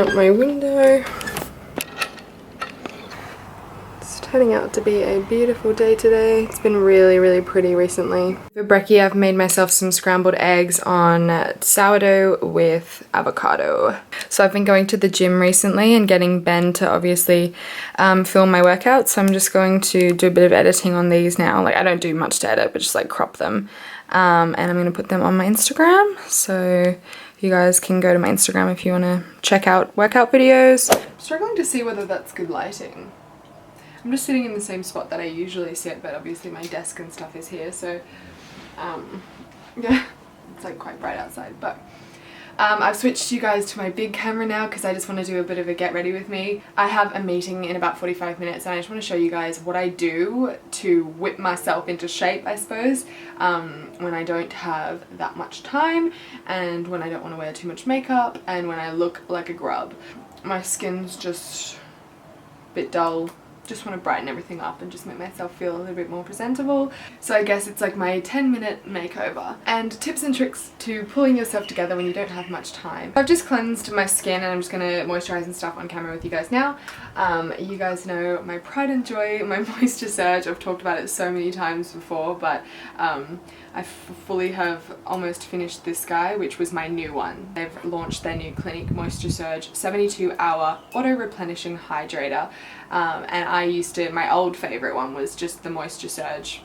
up my window. It's turning out to be a beautiful day today. It's been really pretty recently. For brekkie, I've made myself some scrambled eggs on sourdough with avocado. So I've been going to the gym recently and getting Ben to obviously film my workouts. So I'm just going to do a bit of editing on these now. Like, I don't do much to edit, but just like crop them. And I'm going to put them on my Instagram. So you guys can go to my Instagram if you want to check out workout videos. I'm struggling to see whether that's good lighting. I'm just sitting in the same spot that I usually sit, but obviously my desk and stuff is here, so yeah, it's like quite bright outside. But I've switched you guys to my big camera now because I just want to do a bit of a get ready with me. I have a meeting in about 45 minutes and I just want to show you guys what I do to whip myself into shape, I suppose, when I don't have that much time and when I don't want to wear too much makeup and when I look like a grub. My skin's just a bit dull. Just want to brighten everything up and just make myself feel a little bit more presentable. So I guess it's like my 10-minute makeover and tips and tricks to pulling yourself together when you don't have much time. I've just cleansed my skin and I'm just going to moisturize and stuff on camera with you guys now. You guys know my pride and joy, my Moisture Surge. I've talked about it so many times before, but I fully have almost finished this guy, which was my new one. They've launched their new Clinique Moisture Surge 72-hour auto-replenishing hydrator. And I used to, my old favourite one was just the Moisture Surge.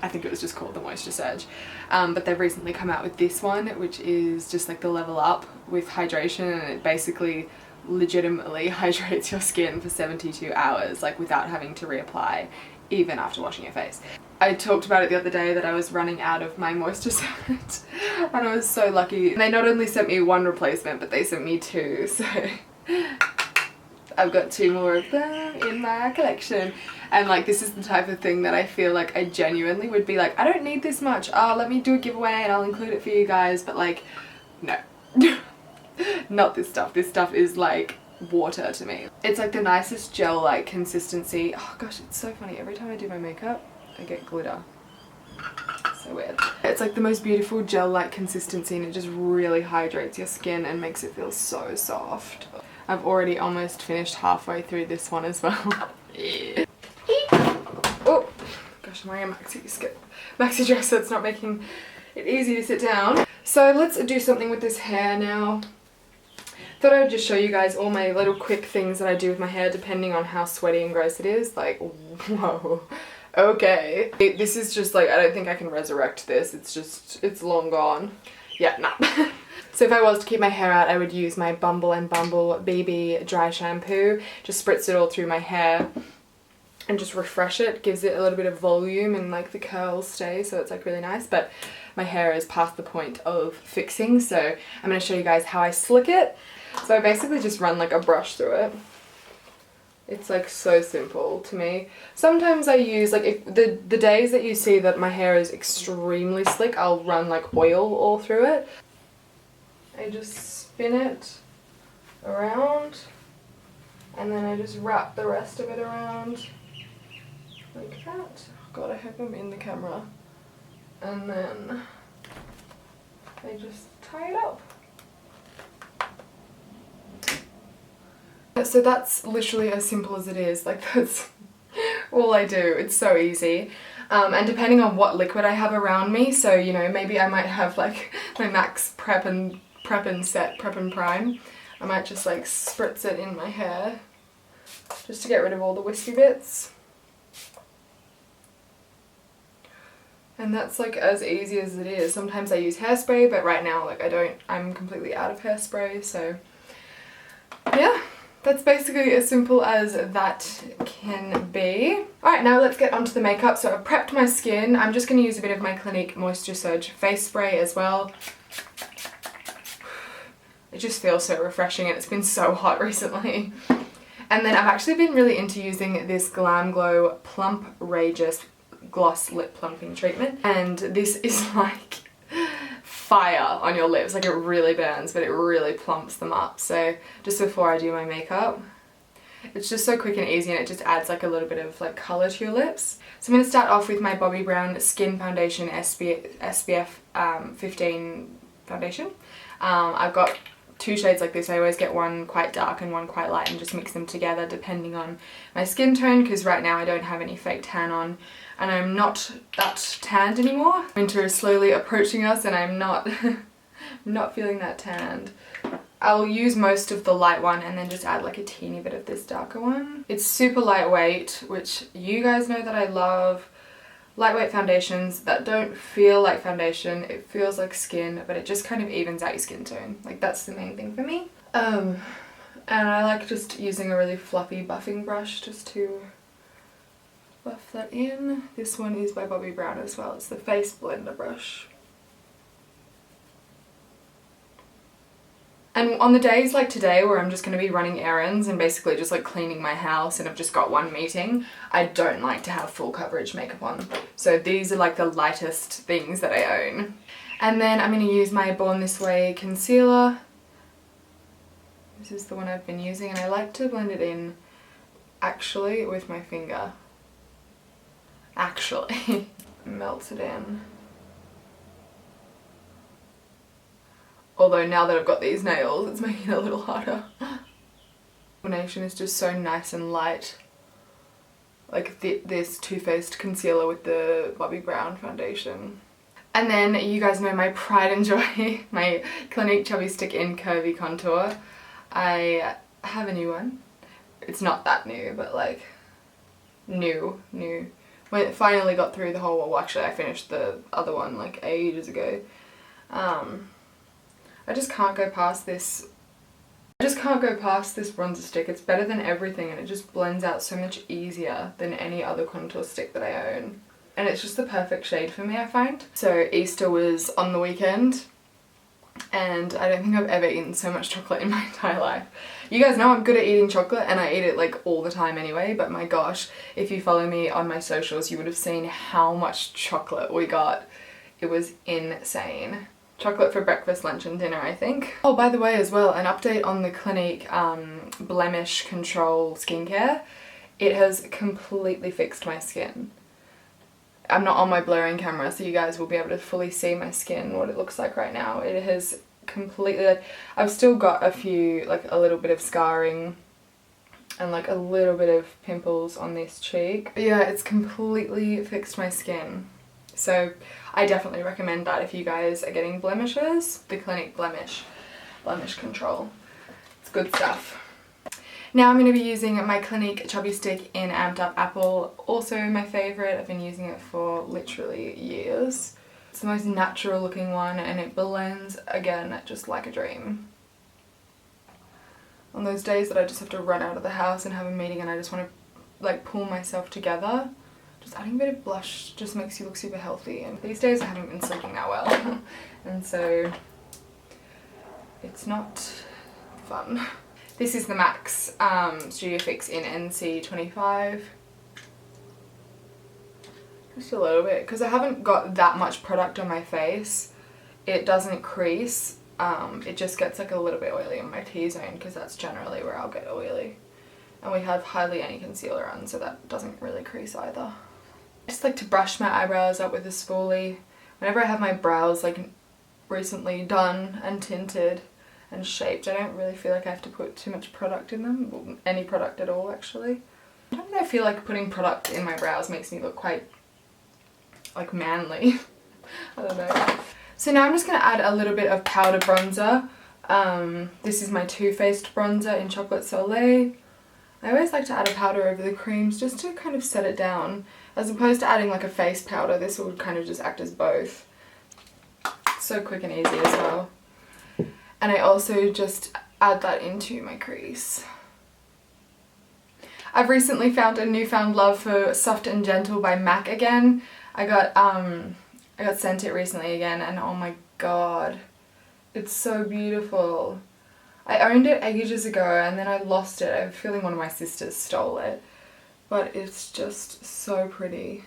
I think it was just called the Moisture Surge. But they've recently come out with this one, which is just like the level up with hydration, and it basically legitimately hydrates your skin for 72 hours, like without having to reapply, even after washing your face. I talked about it the other day that I was running out of my Moisture Surge and I was so lucky. And they not only sent me one replacement, but they sent me two, so I've got 2 more of them in my collection. And like, this is the type of thing that I feel like I genuinely would be like, I don't need this much, oh, let me do a giveaway and I'll include it for you guys, but like, no. Not this stuff. This stuff is like water to me. It's like the nicest gel-like consistency. Oh gosh, it's so funny. Every time I do my makeup, I get glitter. So weird. It's like the most beautiful gel-like consistency and it just really hydrates your skin and makes it feel so soft. I've already almost finished halfway through this one as well. Oh gosh, I'm wearing a maxi dress, so it's not making it easy to sit down. So let's do something with this hair now. Thought I would just show you guys all my little quick things that I do with my hair depending on how sweaty and gross it is. Like, whoa, okay. This is just like, I don't think I can resurrect this. It's long gone. Yeah, nah. So if I was to keep my hair out, I would use my Bumble and Bumble BB dry shampoo. Just spritz it all through my hair and just refresh it. Gives it a little bit of volume and like the curls stay, so it's like really nice. But my hair is past the point of fixing, so I'm going to show you guys how I slick it. So I basically just run like a brush through it. It's like so simple to me. Sometimes I use like, if the days that you see that my hair is extremely slick, I'll run like oil all through it. I just spin it around and then I just wrap the rest of it around like that. God, I hope I'm in the camera. And then I just tie it up. So that's literally as simple as it is. Like, that's all I do. It's so easy. And depending on what liquid I have around me, so you know, maybe I might have like my Max Prep and Prime. I might just like spritz it in my hair just to get rid of all the wispy bits. And that's like as easy as it is. Sometimes I use hairspray, but right now like I'm completely out of hairspray, so yeah. That's basically as simple as that can be. Alright, now let's get onto the makeup. So I've prepped my skin. I'm just going to use a bit of my Clinique Moisture Surge face spray as well. It just feels so refreshing and it's been so hot recently. And then I've actually been really into using this Glam Glow Plump Rageous Gloss Lip Plumping Treatment. And this is like fire on your lips. Like, it really burns, but it really plumps them up. So just before I do my makeup, it's just so quick and easy and it just adds like a little bit of like colour to your lips. So I'm going to start off with my Bobbi Brown Skin Foundation SPF 15 foundation. I've got two shades like this. I always get one quite dark and one quite light and just mix them together depending on my skin tone, because right now I don't have any fake tan on and I'm not that tanned anymore. Winter is slowly approaching us and I'm not not feeling that tanned. I'll use most of the light one and then just add like a teeny bit of this darker one. It's super lightweight, which you guys know that I love. Lightweight foundations that don't feel like foundation, it feels like skin, but it just kind of evens out your skin tone. Like, that's the main thing for me. And I like just using a really fluffy buffing brush just to buff that in. This one is by Bobbi Brown as well. It's the Face Blender brush. And on the days like today where I'm just going to be running errands and basically just like cleaning my house and I've just got one meeting, I don't like to have full coverage makeup on. So these are like the lightest things that I own. And then I'm going to use my Born This Way concealer. This is the one I've been using and I like to blend it in actually with my finger. Actually. Melt it in. Although now that I've got these nails, it's making it a little harder. The combination is just so nice and light. Like this Too Faced concealer with the Bobbi Brown foundation. And then you guys know my pride and joy, my Clinique Chubby Stick in Curvy Contour. I have a new one. It's not that new, but like new. When it finally got through the whole, well actually I finished the other one like ages ago. I just can't go past this. I just can't go past this bronzer stick. It's better than everything and it just blends out so much easier than any other contour stick that I own. And it's just the perfect shade for me, I find. So Easter was on the weekend and I don't think I've ever eaten so much chocolate in my entire life. You guys know I'm good at eating chocolate and I eat it like all the time anyway, but my gosh, if you follow me on my socials, you would have seen how much chocolate we got. It was insane. Chocolate for breakfast, lunch and dinner, I think. Oh, by the way as well, an update on the Clinique blemish control skincare. It has completely fixed my skin. I'm not on my blurring camera, so you guys will be able to fully see my skin, what it looks like right now. It has completely, like, I've still got a few, like a little bit of scarring and like a little bit of pimples on this cheek. But yeah, it's completely fixed my skin. So I definitely recommend that if you guys are getting blemishes. The Clinique blemish control. It's good stuff. Now I'm going to be using my Clinique Chubby Stick in Amped Up Apple. Also my favourite. I've been using it for literally years. It's the most natural looking one and it blends again just like a dream. On those days that I just have to run out of the house and have a meeting and I just want to like pull myself together, just adding a bit of blush just makes you look super healthy, and these days I haven't been sleeping that well and so it's not fun. This is the MAC's Studio Fix in NC25. Just a little bit, because I haven't got that much product on my face. It doesn't crease, it just gets like a little bit oily on my T-zone because that's generally where I'll get oily. And we have hardly any concealer on, so that doesn't really crease either. I just like to brush my eyebrows up with a spoolie. Whenever I have my brows like recently done and tinted and shaped, I don't really feel like I have to put too much product in them, well, any product at all actually. Sometimes I feel like putting product in my brows makes me look quite like manly. I don't know. So now I'm just going to add a little bit of powder bronzer. This is my Too Faced bronzer in Chocolate Soleil. I always like to add a powder over the creams just to kind of set it down. As opposed to adding like a face powder, this would kind of just act as both. So quick and easy as well. And I also just add that into my crease. I've recently found a newfound love for Soft and Gentle by MAC again. I got sent it recently again and oh my god, it's so beautiful. I owned it ages ago and then I lost it. I have a feeling one of my sisters stole it. But it's just so pretty.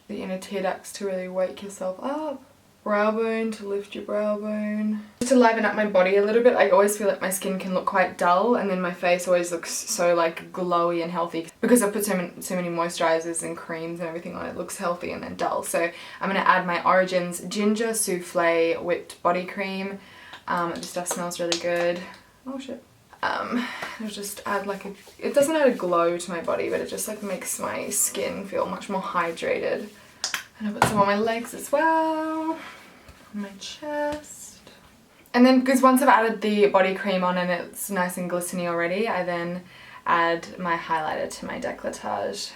The inner tear ducts to really wake yourself up. Brow bone to lift your brow bone. Just to liven up my body a little bit. I always feel like my skin can look quite dull and then my face always looks so like glowy and healthy. Because I've put so many moisturizers and creams and everything on it, it looks healthy and then dull. So I'm going to add my Origins Ginger Souffle Whipped Body Cream. This stuff smells really good. Oh shit. It'll just add like it doesn't add a glow to my body, but it just like makes my skin feel much more hydrated. And I put some on my legs as well, on my chest. And then because once I've added the body cream on and it's nice and glistening already, I then add my highlighter to my décolletage.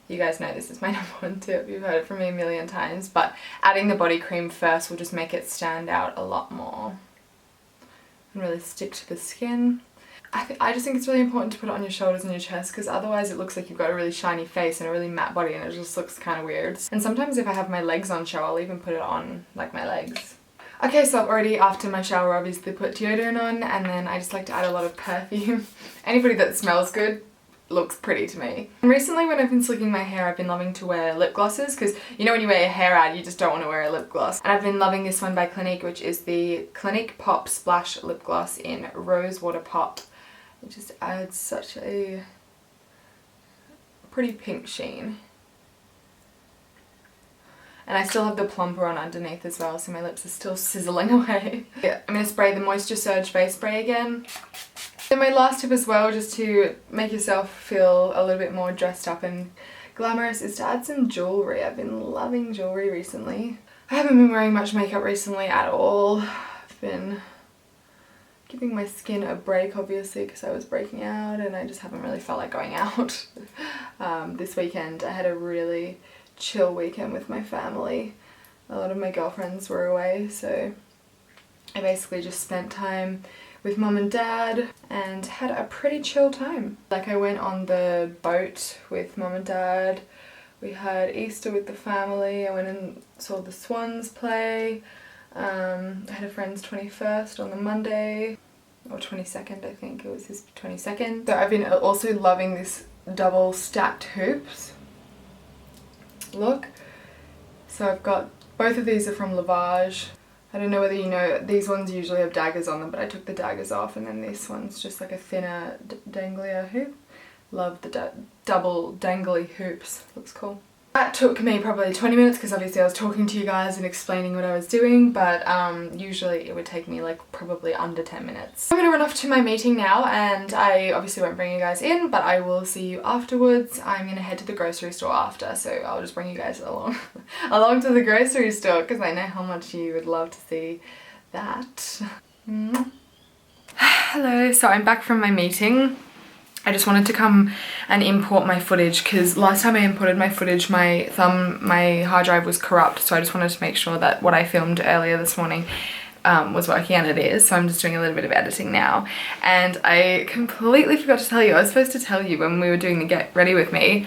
You guys know this is my #1 tip, you've heard it from me a million times, but adding the body cream first will just make it stand out a lot more and really stick to the skin. I just think it's really important to put it on your shoulders and your chest, because otherwise it looks like you've got a really shiny face and a really matte body and it just looks kind of weird. And sometimes if I have my legs on show, I'll even put it on like my legs. Okay, so I've already, after my shower, obviously put deodorant on, and then I just like to add a lot of perfume. Anybody that smells good looks pretty to me. And recently when I've been slicking my hair, I've been loving to wear lip glosses, because you know when you wear a hair ad, you just don't want to wear a lip gloss. And I've been loving this one by Clinique, which is the Clinique Pop Splash Lip Gloss in Rose Water Pop. It just adds such a pretty pink sheen. And I still have the plumper on underneath as well, so my lips are still sizzling away. Yeah, I'm going to spray the Moisture Surge face spray again. Then my last tip as well, just to make yourself feel a little bit more dressed up and glamorous, is to add some jewellery. I've been loving jewellery recently. I haven't been wearing much makeup recently at all. I've been giving my skin a break, obviously, because I was breaking out and I just haven't really felt like going out. This weekend I had a really chill weekend with my family. A lot of my girlfriends were away, so I basically just spent time with mum and dad and had a pretty chill time. Like, I went on the boat with mum and dad, we had Easter with the family, I went and saw the swans play. I had a friend's 21st on the Monday, or 22nd, I think it was his 22nd. So I've been also loving this double stacked hoops look. So I've got, both of these are from Lavage. I don't know whether you know, these ones usually have daggers on them, but I took the daggers off, and then this one's just like a thinner danglier hoop. Love the double dangly hoops, looks cool. That took me probably 20 minutes because obviously I was talking to you guys and explaining what I was doing, but usually it would take me like probably under 10 minutes. I'm gonna run off to my meeting now, and I obviously won't bring you guys in, but I will see you afterwards. I'm gonna head to the grocery store after, so I'll just bring you guys along to the grocery store because I know how much you would love to see that. Hello, so I'm back from my meeting. I just wanted to come and import my footage because last time I imported my footage, my hard drive was corrupt, so I just wanted to make sure that what I filmed earlier this morning was working, and it is, so I'm just doing a little bit of editing now. And I completely forgot to tell you, I was supposed to tell you when we were doing the Get Ready With Me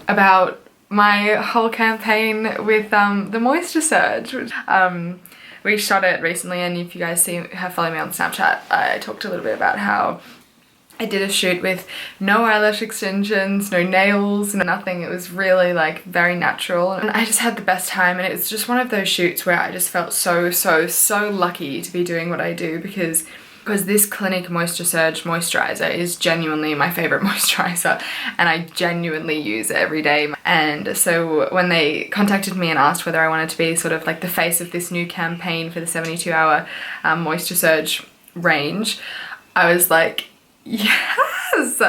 about my whole campaign with the Moisture Surge. We shot it recently, and if you guys have followed me on Snapchat, I talked a little bit about how I did a shoot with no eyelash extensions, no nails, nothing. It was really like very natural, and I just had the best time. And it was just one of those shoots where I just felt so lucky to be doing what I do, because this Clinique Moisture Surge moisturizer is genuinely my favorite moisturizer, and I genuinely use it every day. And so when they contacted me and asked whether I wanted to be sort of like the face of this new campaign for the 72-hour Moisture Surge range, I was like, yes!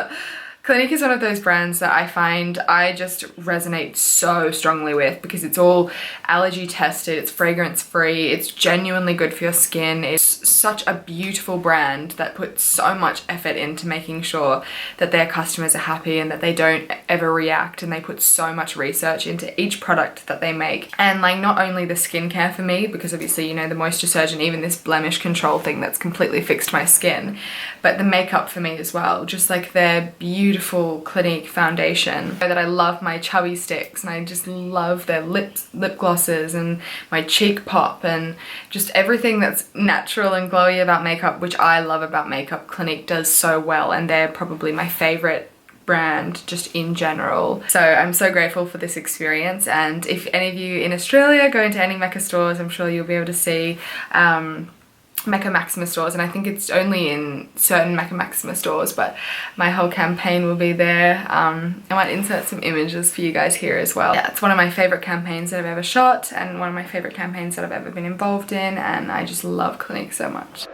Clinique is one of those brands that I find I just resonate so strongly with, because it's all allergy tested, it's fragrance free, it's genuinely good for your skin. It's such a beautiful brand that puts so much effort into making sure that their customers are happy and that they don't ever react, and they put so much research into each product that they make. And like, not only the skincare for me, because obviously, you know, the Moisture Surge and even this blemish control thing that's completely fixed my skin, but the makeup for me as well. Just like their beautiful Clinique foundation. That I love my chubby sticks, and I just love their lip glosses and my cheek pop, and just everything that's natural and glowy about makeup, which I love about makeup. Clinique does so well, and they're probably my favorite brand just in general. So I'm so grateful for this experience, and if any of you in Australia go into any Mecca stores, I'm sure you'll be able to see Mecca Maxima stores, and I think it's only in certain Mecca Maxima stores, but my whole campaign will be there. I might insert some images for you guys here as well. Yeah, it's one of my favorite campaigns that I've ever shot, and one of my favorite campaigns that I've ever been involved in, and I just love Clinique so much.